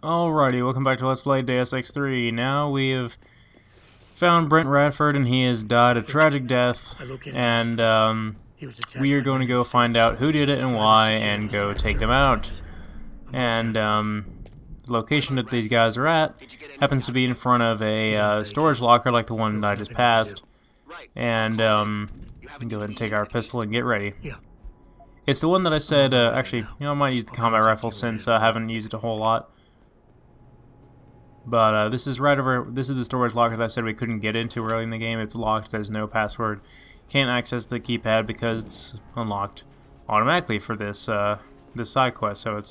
Alrighty, welcome back to Let's Play Deus Ex 3. Now we have found Brent Radford and he has died a tragic death, and we are going to go find out who did it and why and go take them out. And the location that these guys are at happens to be in front of a storage locker like the one that I just passed. And go ahead and take our pistol and get ready. It's the one that I said, actually, I might use the combat rifle since I haven't used it a whole lot. But this is right over. This is the storage locker that I said we couldn't get into early in the game. It's locked. There's no password. Can't access the keypad because it's unlocked automatically for this this side quest. So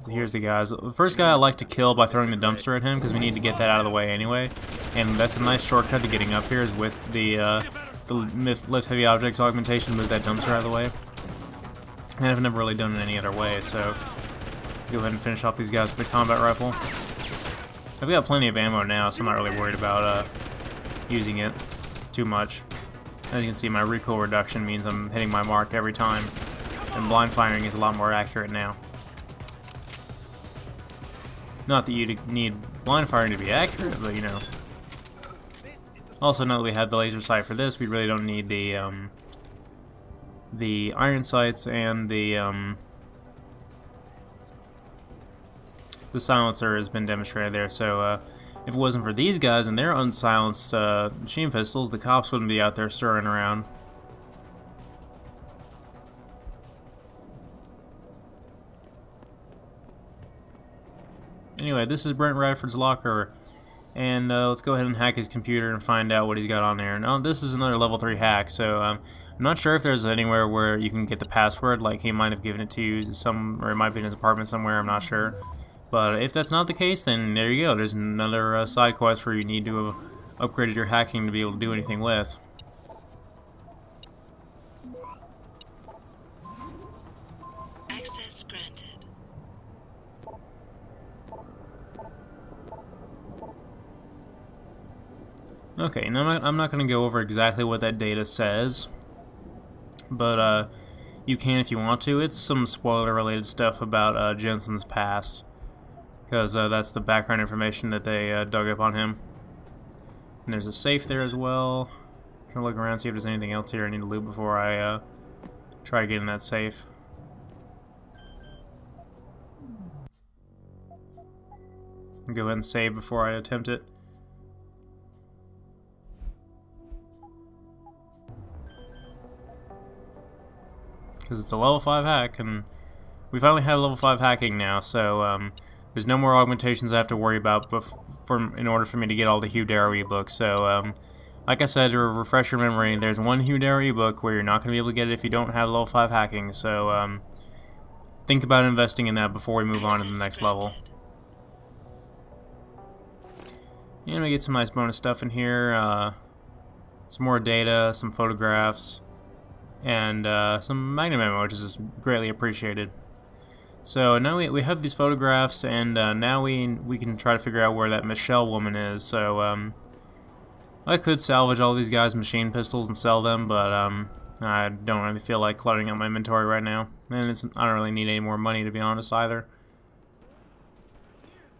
here's the guys. The first guy I like to kill by throwing the dumpster at him because we need to get that out of the way anyway. And that's a nice shortcut to getting up here is with the lift heavy objects augmentation. Move that dumpster out of the way. And I've never really done it any other way. So go ahead and finish off these guys with the combat rifle. I've got plenty of ammo now, so I'm not really worried about using it too much. As you can see, my recoil reduction means I'm hitting my mark every time, and blind firing is a lot more accurate now. Not that you need blind firing to be accurate, but you know. Also, now that we have the laser sight for this, we really don't need the iron sights and the silencer has been demonstrated there, so if it wasn't for these guys and their unsilenced machine pistols, the cops wouldn't be out there stirring around. Anyway, this is Brent Radford's locker, and let's go ahead and hack his computer and find out what he's got on there. Now, this is another level 3 hack, so I'm not sure if there's anywhere where you can get the password, like he might have given it to you, or it might be in his apartment somewhere, I'm not sure. But if that's not the case, then there you go. There's another side quest where you need to have upgraded your hacking to be able to do anything with. Access granted. Okay, now I'm not going to go over exactly what that data says, but you can if you want to. It's some spoiler-related stuff about Jensen's past. Because that's the background information that they dug up on him. And there's a safe there as well. I'm trying to look around, see if there's anything else here I need to loot before I try to get in that safe. I'll go ahead and save before I attempt it. Because it's a level 5 hack, and we finally have level 5 hacking now, so there's no more augmentations I have to worry about in order for me to get all the Hugh Darrow ebooks. So, like I said, to refresh your memory, there's one Hugh Darrow ebook where you're not going to be able to get it if you don't have level 5 hacking. So, think about investing in that before we move on to the next level. And we get some nice bonus stuff in here. Some more data, some photographs, and some magnum ammo, which is greatly appreciated. So now we have these photographs, and now we can try to figure out where that Michelle woman is. So I could salvage all these guys' machine pistols and sell them, but I don't really feel like cluttering up my inventory right now, and I don't really need any more money, to be honest, either.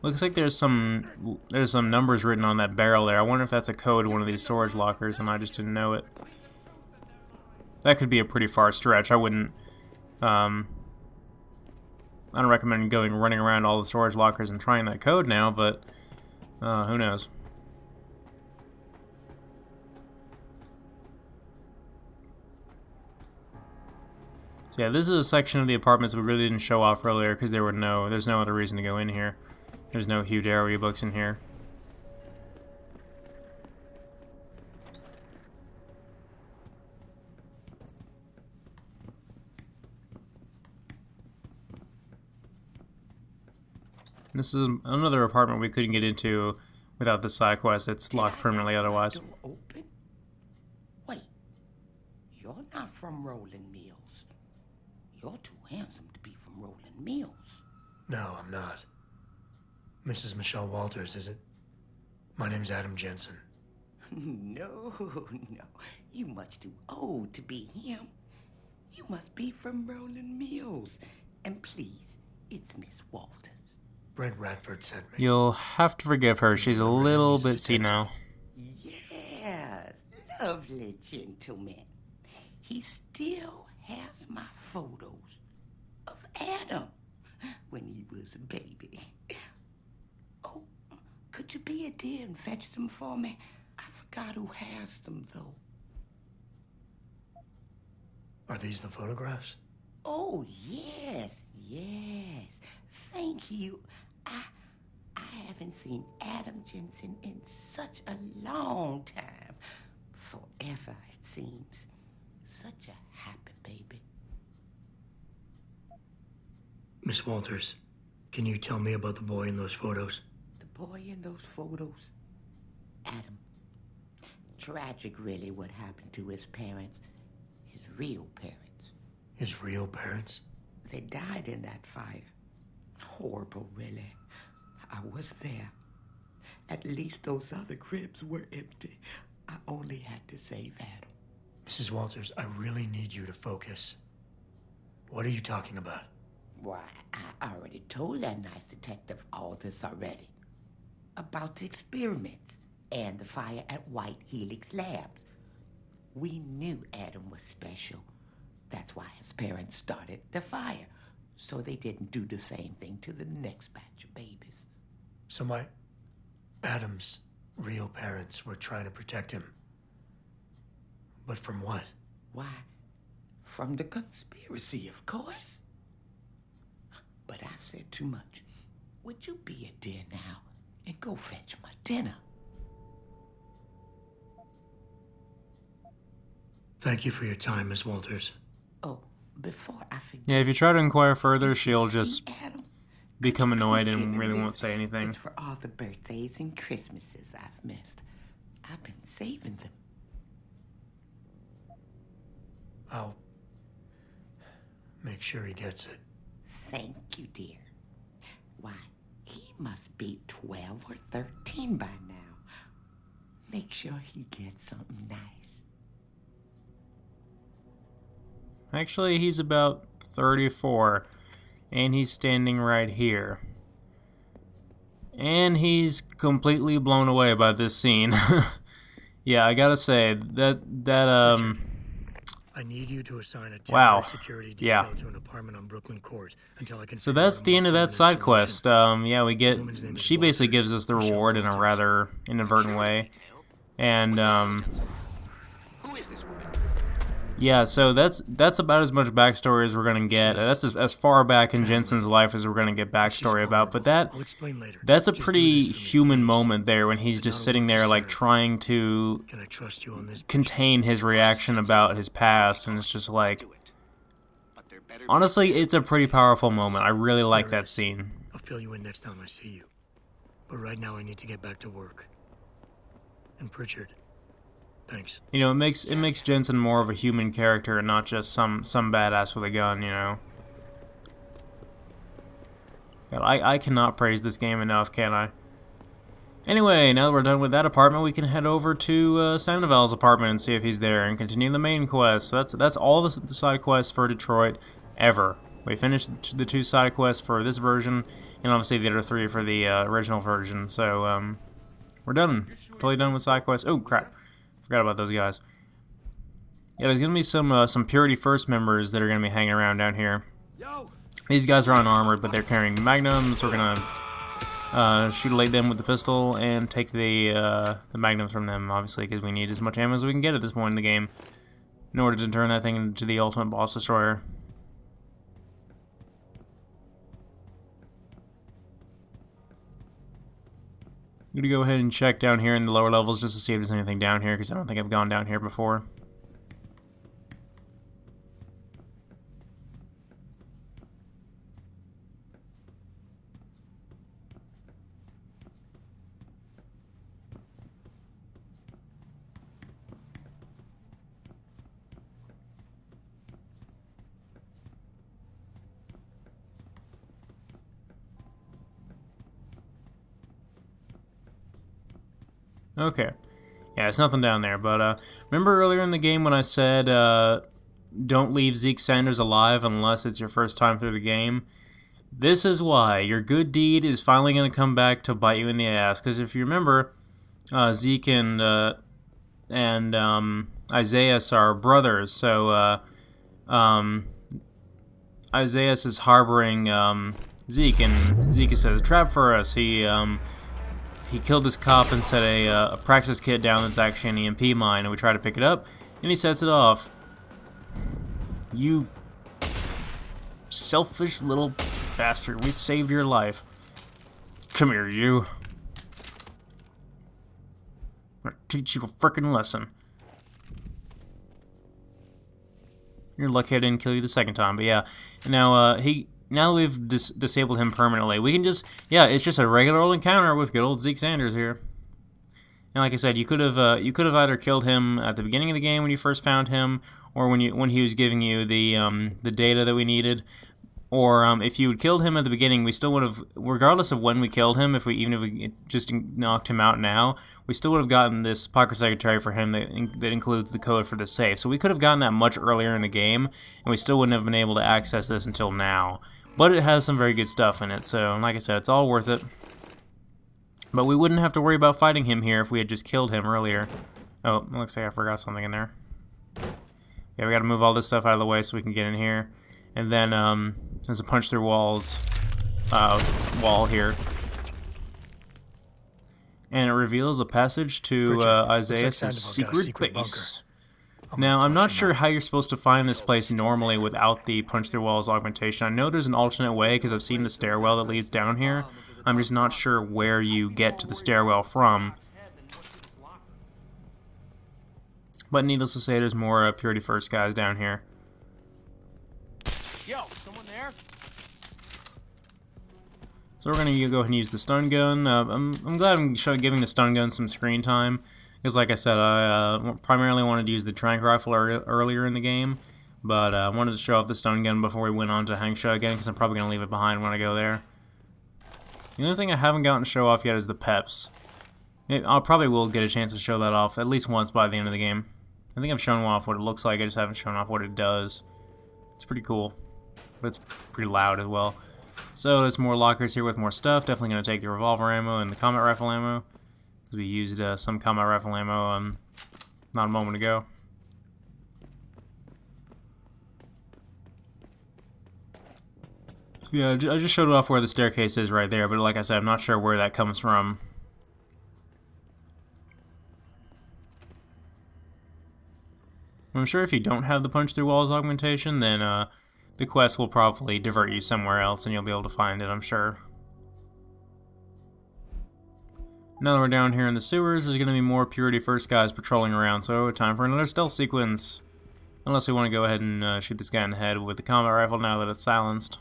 Looks like there's some numbers written on that barrel there. I wonder if that's a code to one of these storage lockers, and I just didn't know it. That could be a pretty far stretch. I wouldn't. I don't recommend running around all the storage lockers and trying that code now, but who knows. So yeah, this is a section of the apartments we really didn't show off earlier because there's no other reason to go in here. There's no Hugh Darrow ebooks in here. This is another apartment we couldn't get into without the side quest. It's locked permanently otherwise. Open? Wait, you're not from Rolling Mills. You're too handsome to be from Rolling Mills. No, I'm not. Mrs. Michelle Walters, is it? My name's Adam Jensen. No, you much too old to be him. You must be from Rolling Mills. And please, it's Miss Walters. Brent Radford sent me. You'll have to forgive her. She's a little bit senile. Yes, lovely gentleman. He still has my photos of Adam when he was a baby. Oh, could you be a dear and fetch them for me? I forgot who has them, though. Are these the photographs? Oh, yes, yes. Thank you. I haven't seen Adam Jensen in such a long time. Forever, it seems. Such a happy baby. Miss Walters, can you tell me about the boy in those photos? The boy in those photos? Adam. Tragic, really, what happened to his parents. His real parents. His real parents? They died in that fire. Horrible, really. I was there. At least those other cribs were empty. I only had to save Adam. Mrs. Walters, I really need you to focus. What are you talking about? Why, I already told that nice detective all this already. About the experiments and the fire at White Helix Labs. We knew Adam was special. That's why his parents started the fire, so they didn't do the same thing to the next batch of babies. So Adam's real parents were trying to protect him. But from what? Why, from the conspiracy, of course. But I've said too much. Would you be a dear now and go fetch my dinner? Thank you for your time, Miss Walters. Oh, before I forget... Yeah, if you try to inquire further, she'll just Adam, become annoyed and really won't say anything. it's for all the birthdays and Christmases I've missed. I've been saving them. I'll make sure he gets it. Thank you, dear. Why, he must be 12 or 13 by now. Make sure he gets something nice. Actually, he's about 34, and he's standing right here. And he's completely blown away by this scene. Yeah, I gotta say, I need you to assign a wow. temporary security detail to an apartment on Brooklyn Court until I can. So that's the end of that side quest. Yeah, we get. She basically gives us the reward in a rather inadvertent way, and Who is this woman? yeah. So that's about as much backstory as we're gonna get. That's as far back in Jensen's life as we're gonna get backstory about. But I'll explain later. that's a Just do pretty this for me, human please. moment there when he's just sitting there like trying to Can I trust you on this? contain his reaction about his past, and it's just like, Do it. But there better honestly, it's a pretty powerful moment. I really like that scene. I'll fill you in next time I see you. But right now I need to get back to work. And Pritchard, thanks. You know, it makes Jensen more of a human character and not just some badass with a gun, you know. God, I cannot praise this game enough, can I? Anyway, now that we're done with that apartment, we can head over to Sandoval's apartment and see if he's there and continue the main quest. So that's all the side quests for Detroit ever. We finished the 2 side quests for this version, and obviously the other 3 for the original version. So we're done. Totally done with side quests. Oh crap! Forgot about those guys. Yeah, there's gonna be some Purity First members that are gonna be hanging around down here. These guys are unarmored, but they're carrying magnums. We're gonna shoot them with the pistol and take the magnums from them, obviously, because we need as much ammo as we can get at this point in the game in order to turn that thing into the ultimate boss destroyer. I'm gonna go ahead and check down here in the lower levels just to see if there's anything down here, because I don't think I've gone down here before. Okay. Yeah, it's nothing down there, but remember earlier in the game when I said don't leave Zeke Sanders alive unless it's your first time through the game? This is why your good deed is finally going to come back to bite you in the ass. Because if you remember, Zeke and Isaiah are brothers. So Isaiah is harboring Zeke, and Zeke has set a trap for us. He killed this cop and set a practice kit down that's actually an EMP mine, and we try to pick it up, and he sets it off. You selfish little bastard. We saved your life. Come here, you. I'm gonna teach you a frickin' lesson. You're lucky I didn't kill you the second time, but yeah. Now, now we've disabled him permanently. We can just, yeah, it's just a regular old encounter with good old Zeke Sanders here. And like I said, you could have either killed him at the beginning of the game when you first found him, or when he was giving you the data that we needed, or if you had killed him at the beginning, we still would have, regardless of when we killed him, even if we just knocked him out now, we still would have gotten this pocket secretary for him that includes the code for the safe. So we could have gotten that much earlier in the game, and we still wouldn't have been able to access this until now. But it has some very good stuff in it, so like I said, it's all worth it. But we wouldn't have to worry about fighting him here if we had just killed him earlier. Oh, it looks like I forgot something in there. Yeah, we gotta move all this stuff out of the way so we can get in here. And then, there's a punch through walls wall here. And it reveals a passage to Isaiah's secret base. Now, I'm not sure how you're supposed to find this place normally without the punch through walls augmentation. I know there's an alternate way because I've seen the stairwell that leads down here. I'm just not sure where you get to the stairwell from. But needless to say, there's more Purity First guys down here. Yo, someone there? So we're gonna go ahead and use the stun gun. I'm glad I'm giving the stun gun some screen time, because like I said, I primarily wanted to use the trank rifle earlier in the game, but I wanted to show off the stun gun before we went on to hang shot again, because I'm probably gonna leave it behind when I go there. The only thing I haven't gotten to show off yet is the peps. I probably will get a chance to show that off at least once by the end of the game. I think I've shown off what it looks like, I just haven't shown off what it does. It's pretty cool, but it's pretty loud as well. So there's more lockers here with more stuff. Definitely going to take the revolver ammo and the combat rifle ammo, because we used some combat rifle ammo not a moment ago. Yeah, I just showed off where the staircase is right there, but like I said, I'm not sure where that comes from. I'm sure if you don't have the punch through walls augmentation, then the quest will probably divert you somewhere else and you'll be able to find it, I'm sure. Now that we're down here in the sewers, there's going to be more Purity First guys patrolling around, so time for another stealth sequence. Unless we want to go ahead and shoot this guy in the head with the combat rifle now that it's silenced.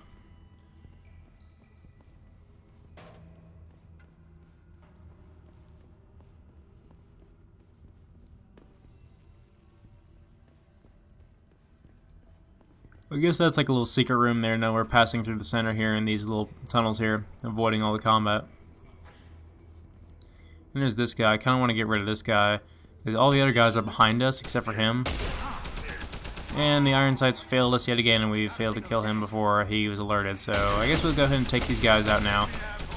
I guess that's like a little secret room there. Now we're passing through the center here in these little tunnels here, avoiding all the combat. And there's this guy. I kind of want to get rid of this guy. All the other guys are behind us except for him. And the iron sights failed us yet again, and we failed to kill him before he was alerted. So I guess we'll go ahead and take these guys out now.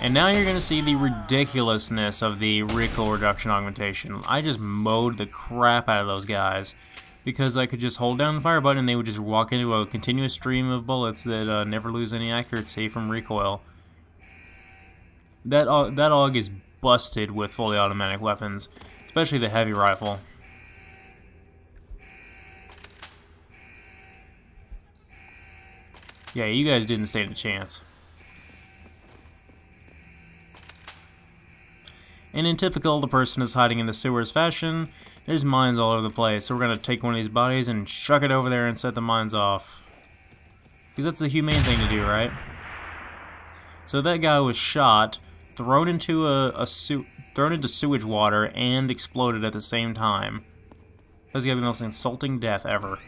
And now you're going to see the ridiculousness of the recoil reduction augmentation. I just mowed the crap out of those guys, because I could just hold down the fire button and they would just walk into a continuous stream of bullets that never lose any accuracy from recoil. That AUG is busted with fully automatic weapons, especially the heavy rifle. Yeah, you guys didn't stand a chance. And in typical the person is hiding in the sewers fashion, there's mines all over the place, so we're going to take one of these bodies and chuck it over there and set the mines off. Because that's the humane thing to do, right? So that guy was shot, thrown into sewage water, and exploded at the same time. That's going to be the most insulting death ever.